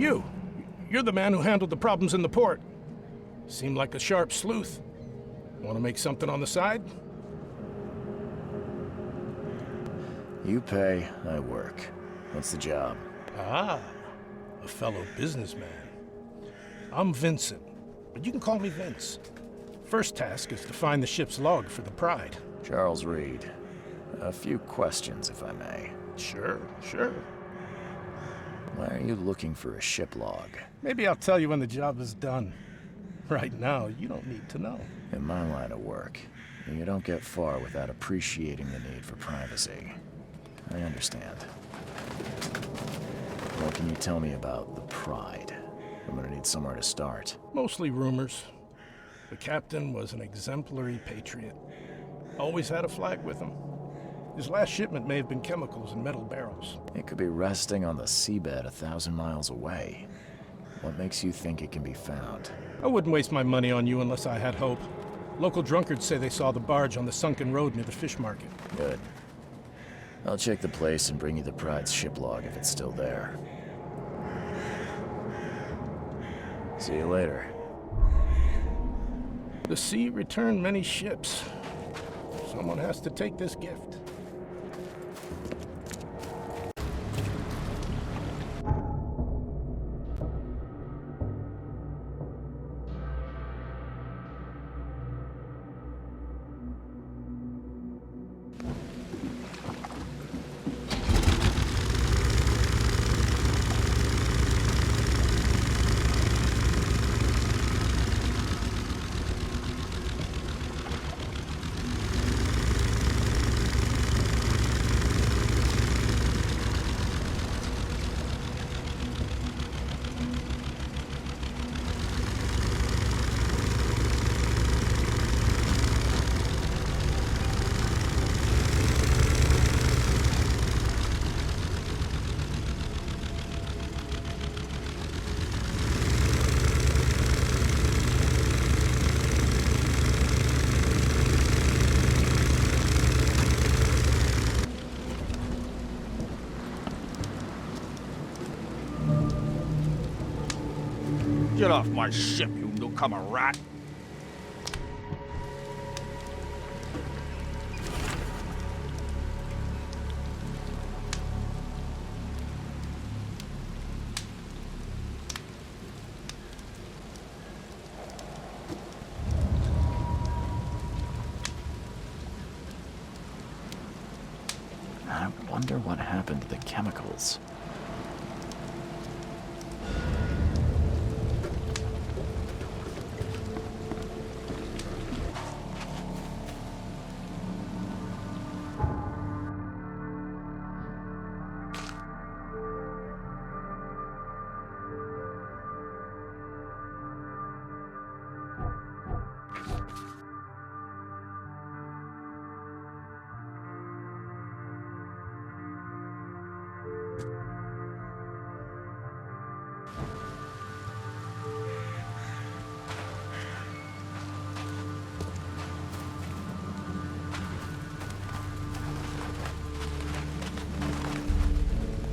You. You're the man who handled the problems in the port. Seemed like a sharp sleuth. Want to make something on the side? You pay, I work. What's the job? Ah, a fellow businessman. I'm Vincent, but you can call me Vince. First task is to find the ship's log for the Pride. Charles Reed. A few questions, if I may. Sure, sure. Why are you looking for a ship log? Maybe I'll tell you when the job is done. Right now, you don't need to know. In my line of work, you don't get far without appreciating the need for privacy. I understand. What can you tell me about the Pride? I'm gonna need somewhere to start. Mostly rumors. The captain was an exemplary patriot. Always had a flag with him. His last shipment may have been chemicals in metal barrels. It could be resting on the seabed 1,000 miles away. What makes you think it can be found? I wouldn't waste my money on you unless I had hope. Local drunkards say they saw the barge on the sunken road near the fish market. Good. I'll check the place and bring you the Pride's ship log if it's still there. See you later. The sea returned many ships. Someone has to take this gift. Get off my ship, you newcomer rat! I wonder what happened to the chemicals.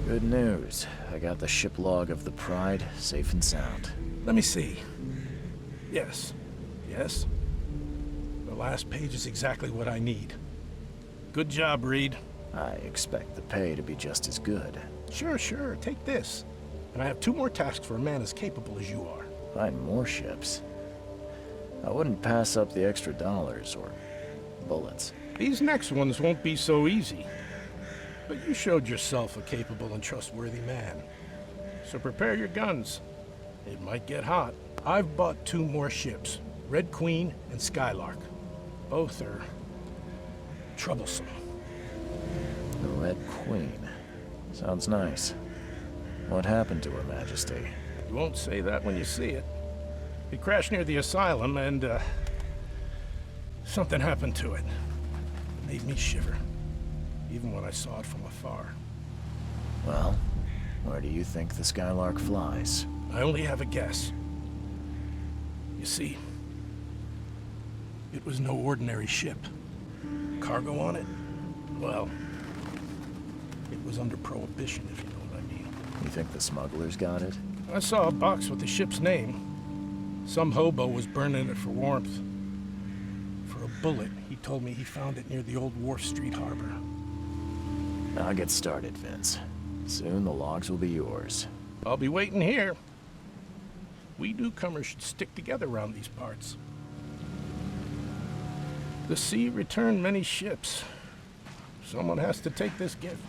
Good news. I got the ship log of the Pride, safe and sound. Let me see. Yes. Yes. The last page is exactly what I need. Good job, Reed. I expect the pay to be just as good. Sure, sure. Take this. And I have 2 more tasks for a man as capable as you are. Find more ships. I wouldn't pass up the extra dollars or bullets. These next ones won't be so easy. But you showed yourself a capable and trustworthy man. So prepare your guns. It might get hot. I've bought 2 more ships, Red Queen and Skylark. Both are troublesome. The Red Queen. Sounds nice. What happened to Her Majesty? You won't say that when you see it. It crashed near the asylum and, something happened to it. It made me shiver, even when I saw it from afar. Well, where do you think the Skylark flies? I only have a guess. You see, it was no ordinary ship. Cargo on it? Well, it was under prohibition, if you know what I mean. You think the smugglers got it? I saw a box with the ship's name. Some hobo was burning it for warmth. For a bullet, he told me he found it near the old Wharf Street harbor. I'll get started, Vince. Soon the logs will be yours. I'll be waiting here. We newcomers should stick together around these parts. The sea returned many ships. Someone has to take this gift.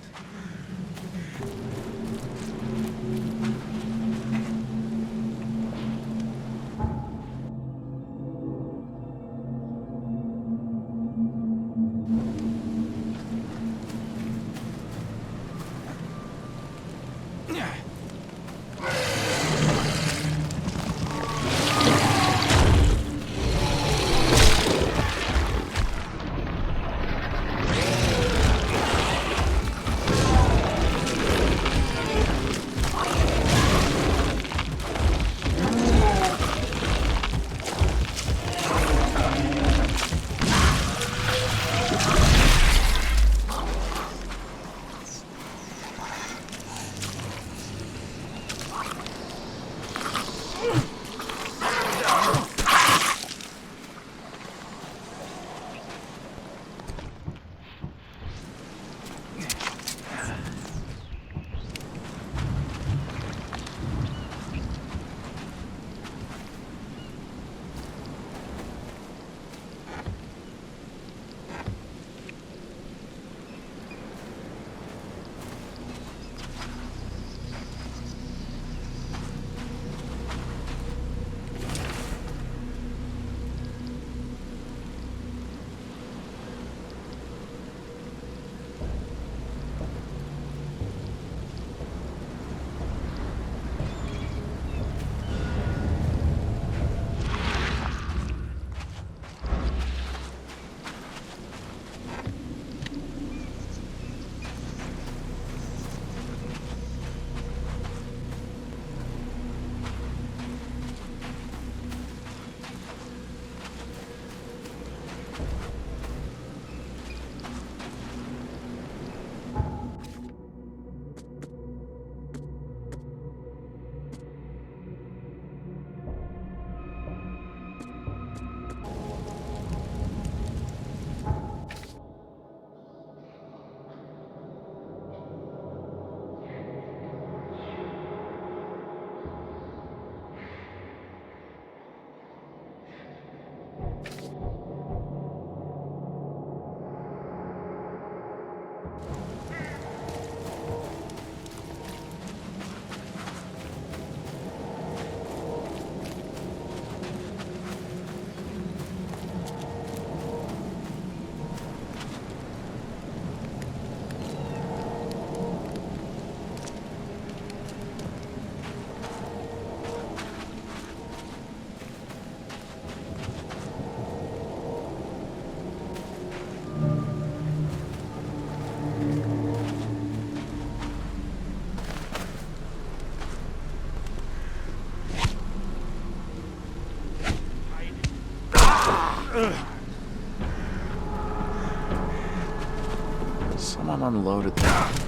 Someone unloaded the...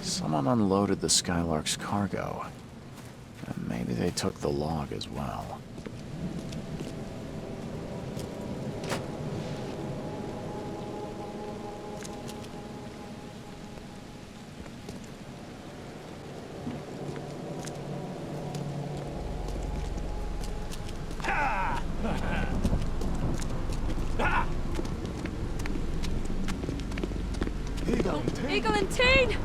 Someone unloaded the Skylark's cargo. And maybe they took the log as well. Eagle and Teen!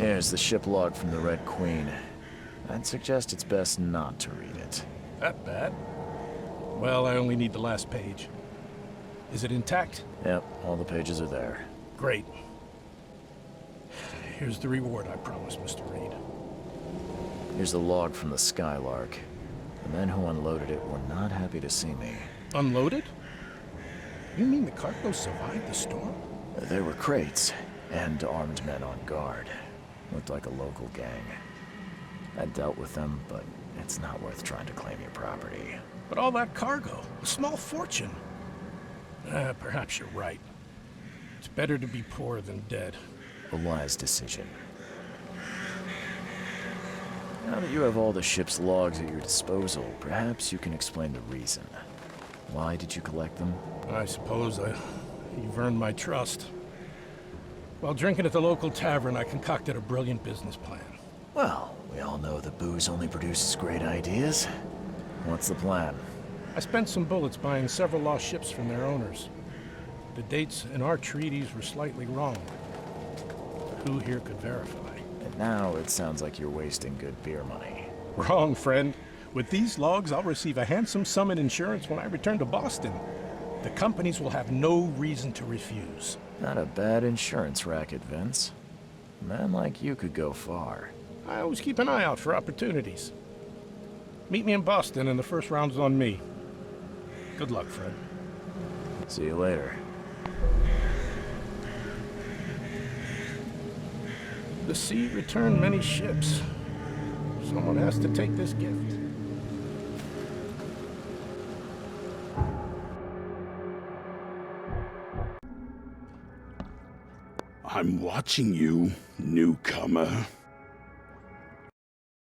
Here's the ship log from the Red Queen. I'd suggest it's best not to read it. That bad? Well, I only need the last page. Is it intact? Yep, all the pages are there. Great. Here's the reward I promised, Mr. Reed. Here's the log from the Skylark. The men who unloaded it were not happy to see me. Unloaded? You mean the cargo survived the storm? There were crates, and armed men on guard. Looked like a local gang. I dealt with them, but it's not worth trying to claim your property. But all that cargo, a small fortune. Perhaps you're right. It's better to be poor than dead. A wise decision. Now that you have all the ship's logs at your disposal, perhaps you can explain the reason. Why did you collect them? I suppose you've earned my trust. While drinking at the local tavern, I concocted a brilliant business plan. Well, we all know that booze only produces great ideas. What's the plan? I spent some bullets buying several lost ships from their owners. The dates in our treaties were slightly wrong. But who here could verify? And now it sounds like you're wasting good beer money. Wrong, friend. With these logs, I'll receive a handsome sum in insurance when I return to Boston. The companies will have no reason to refuse. Not a bad insurance racket, Vince. A man like you could go far. I always keep an eye out for opportunities. Meet me in Boston and the first round's on me. Good luck, Fred. See you later. The sea returned many ships. Someone has to take this gift. I'm watching you, newcomer.